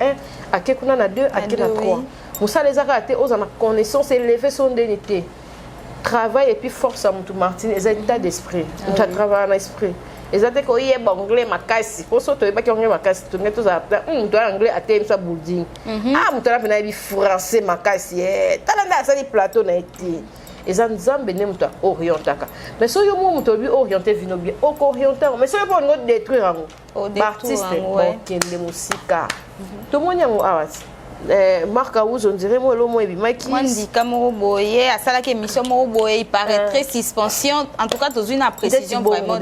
à qui on a 2 à qui on a 3 musa les arate aux en connaissance élever son dénité travail et puis force à Moutou Martine et état d'esprit on travaille en esprit et ça te ko yé anglais makasi pour ça to ba ki anglais makasi to ngeto za doit anglais à thème ça building Moutou la pena bi français makasi talanda ça li plateau na été et ça nzambe ne Moutou orientaka mais so yo Moutou bi orienté vino bien au orienté mais so yo pour nous détruire artiste bon kende musika to monya mo awati Marc Aouz, on dirait moi le mot Ebimaki. Moi dit Camaro Boye, à ça la émission Boye, il paraîtrait suspension. En tout cas, dans une précision vraiment.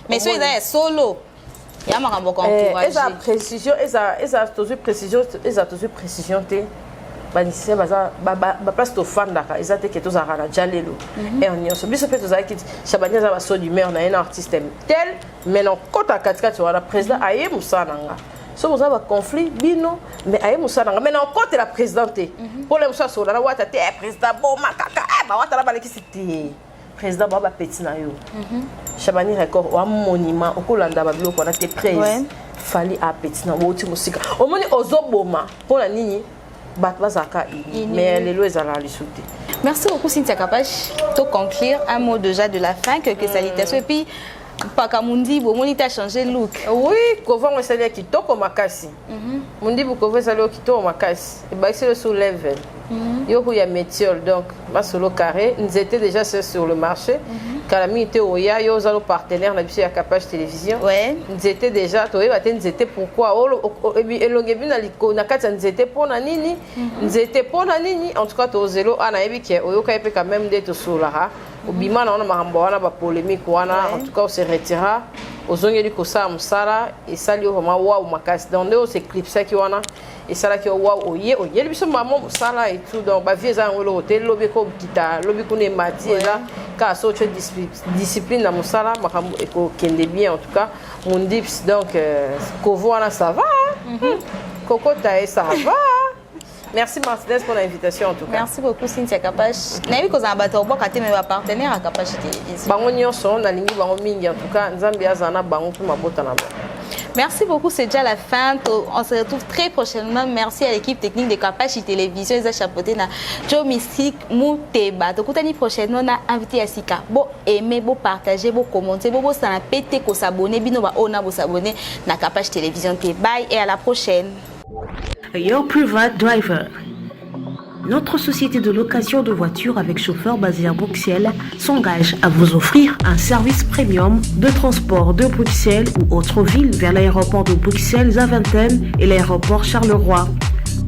Mais si il est solo, il y a un beaucoup encouragé. Esa précision, esa toujours précision, esa toujours précision te. Banisi baza ba place to fan daka, esa te que tous arana jalelo. Et on y se biso peut tous aki Chabania za baso du maire na un artiste tel, mais non kota katika tu la président aye musananga. Si vous avez un conflit, bino, mais aïe moussa nanga, mais non côté la présidente. Pour les moussa sur la ouate, président bon makaka, bah ouate la balé qui c'était président baba petit na yo. Chabani record ou un monument au Kolanda bablo qu'on a été presse. Fallait à petit na ouati musique. Au moins aux oboma pour la nini, batba zaka mais les lois à la lisouté. Merci beaucoup Cynthia Kapash. Pour conclure, un mot déjà de la fin, quelques salutations et puis. Paka Mundi, Mundi a changé look. Oui, Kovan on s'est qui toko makasi. Mundi Kovan s'est qui toko makasi. Et bah c'est le sous level. Yo il y a métier donc ma solo carré. Nous étions déjà sur le marché. Kalami était au ya yo zalo partenaire na biso ya Kapage télévision. Nous étions déjà toi nous étions pourquoi et longebi na liko na kati nous étions pour na nini. Nous étions pour na nini en tout cas to zelo ana yebi ke oyo ka quand même d'être sur la au bima na mahambo wana ba polémique wana en tout cas on se retira ozongeli ko sa musala et sali o ma wa makasi dans deux ces clips ça qui wana et ça là qui wa oye biso maman musala et tout donc ba vie za ngolo hotel lobi ko kita lobi ko ne mati là ka so tu discipline na musala makambo e ko kende bien en tout cas mon dips donc Kovo wana ça va Coco tae ça va. Merci Martinez pour l'invitation en tout cas. Merci beaucoup Cynthia Kapash. Naïvi ko zambata obo kate me partenaire à Kapash télévision. Bango nyonso na lingi bango mingi en tout cas nzambe azana bango pour mabota na. Merci beaucoup, c'est déjà la fin. On se retrouve très prochainement. Merci à l'équipe technique de Kapashi Télévision. Ils ont chapeauté na Joe Mystique Mouteba. Donc, l'année prochaine, on a invité à Sika. Bon, aimer, bon partager, bon commenter, bon ça pété, qu'on s'abonne, bino ba on a bon s'abonner na Kapashi Télévision. Bye et à la prochaine. Your Private Driver. Notre société de location de voitures avec chauffeur basé à Bruxelles s'engage à vous offrir un service premium de transport de Bruxelles ou autres villes vers l'aéroport de Bruxelles Zaventem et l'aéroport Charleroi.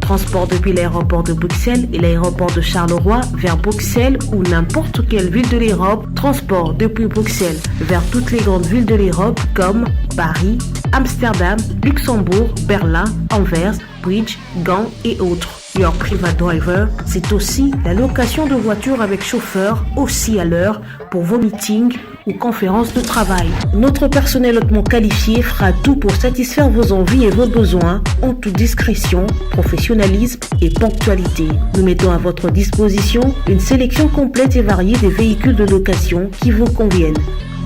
Transport depuis l'aéroport de Bruxelles et l'aéroport de Charleroi vers Bruxelles ou n'importe quelle ville de l'Europe. Transport depuis Bruxelles vers toutes les grandes villes de l'Europe comme Paris, Amsterdam, Luxembourg, Berlin, Anvers, Bridge, Gand et autres. Your Private Driver, c'est aussi la location de voitures avec chauffeur aussi à l'heure pour vos meetings ou conférences de travail. Notre personnel hautement qualifié fera tout pour satisfaire vos envies et vos besoins en toute discrétion, professionnalisme et ponctualité. Nous mettons à votre disposition une sélection complète et variée des véhicules de location qui vous conviennent.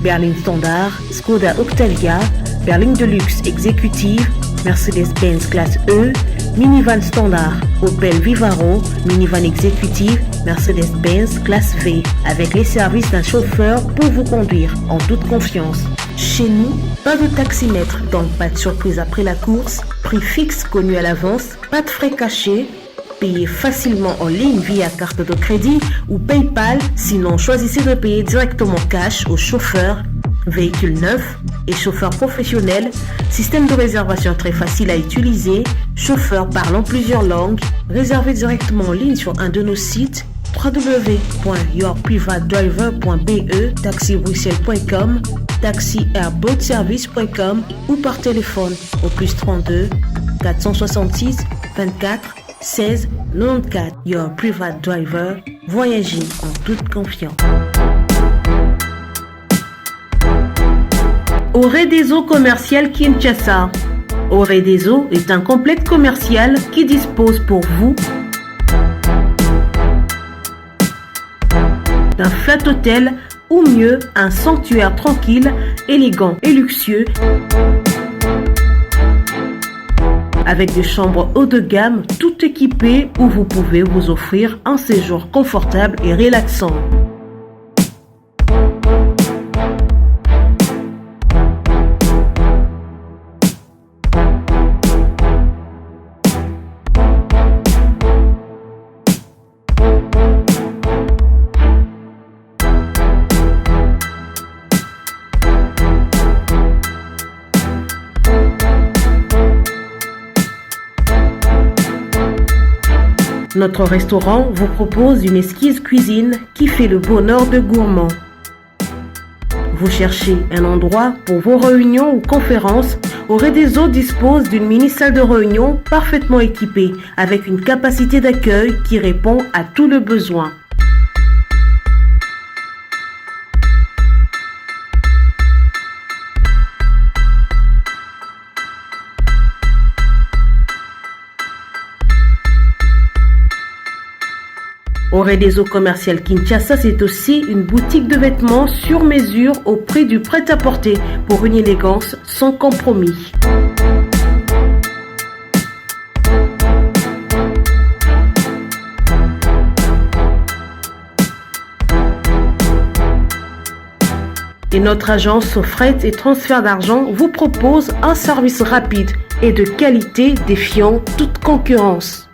Berline Standard, Skoda Octavia, berline de luxe exécutive, Mercedes-Benz classe E, minivan standard, Opel Vivaro, minivan exécutive, Mercedes-Benz classe V, avec les services d'un chauffeur pour vous conduire en toute confiance. Chez nous, pas de taximètre, donc pas de surprise après la course, prix fixe connu à l'avance, pas de frais cachés, payez facilement en ligne via carte de crédit ou PayPal, sinon choisissez de payer directement cash au chauffeur. Véhicule neuf et chauffeur professionnel, système de réservation très facile à utiliser, chauffeur parlant plusieurs langues, réservez directement en ligne sur un de nos sites www.yourprivatedriver.be, taxibruxelles.com, taxiairboatservice.com ou par téléphone au +32 466 24 16 94. Your Private Driver, voyagez en toute confiance. Oredeso Commercial Kinshasa. Oredeso est un complexe commercial qui dispose pour vous d'un flat hôtel ou mieux un sanctuaire tranquille, élégant et luxueux avec des chambres haut de gamme tout équipées où vous pouvez vous offrir un séjour confortable et relaxant. Notre restaurant vous propose une exquise cuisine qui fait le bonheur de gourmands. Vous cherchez un endroit pour vos réunions ou conférences? Oredeso dispose d'une mini-salle de réunion parfaitement équipée avec une capacité d'accueil qui répond à tous les besoins. Oredeso Commercial Kinshasa, c'est aussi une boutique de vêtements sur mesure au prix du prêt-à-porter pour une élégance sans compromis. Et notre agence fret et transfert d'argent vous propose un service rapide et de qualité défiant toute concurrence.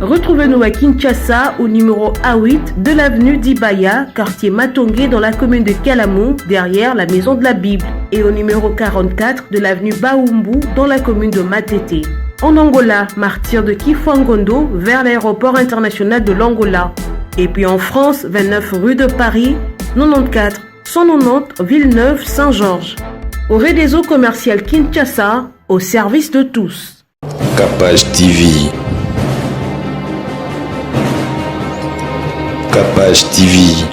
Retrouvez-nous à Kinshasa au numéro A8 de l'avenue d'Ibaya, quartier Matongé dans la commune de Kalamou, derrière la Maison de la Bible, et au numéro 44 de l'avenue Baoumbu dans la commune de Matete. En Angola, martyr de Kifuangondo vers l'aéroport international de l'Angola. Et puis en France, 29 rue de Paris, 94 190 Villeneuve-Saint-Georges. Oredeso Commercial Kinshasa, au service de tous. Capage TV. Capage TV.